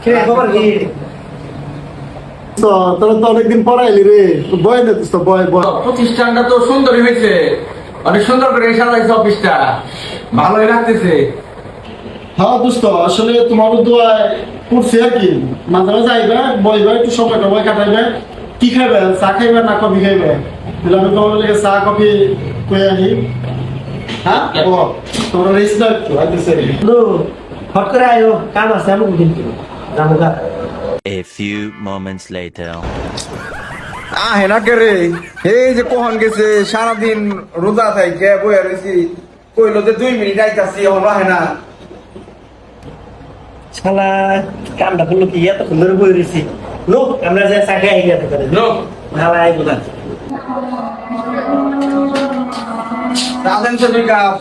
খবর কি? তো তোরা তো অনেকদিন পরে এলি রে, বয় না তো বয় বয়। প্রতিষ্ঠানটা তো সুন্দরই হয়েছে, অনেক সুন্দর করে সাজাইছে অফিসটা, ভালোই লাগতেছে। হ্যাঁ দোস্ত, আসলে তোমার দোয়ায় করছি আর কি। মাঝে মাঝে আইবে, বইবে, একটু সময় টময় কাটাইবে। কি খাইবে, চা খাইবে না কফি খাইবে? তাহলে আমি তোমার লেগে চা কফি কয়ে আনি। হ্যাঁ ও তোমরা রেস্ট দাও একটু, আইতেছে। বন্ধু ফট করে আয়ো, কাম আছে আমি কিন্তু জানো গা। A few moments later. হেনা কে রে, এই যে কখন গেছে সারাদিন রোজা থাইকে বইয়া রয়েছি, কইলো যে 2 মিনিট আইতাছি, এখন হেনা। শালা কামটা করলো কি এত সুন্দর বই রয়েছি। লোক আমরা যে চা খাই গেতে পারে লোক ভালো আইবো না। রাজেন সে 2 কাপ।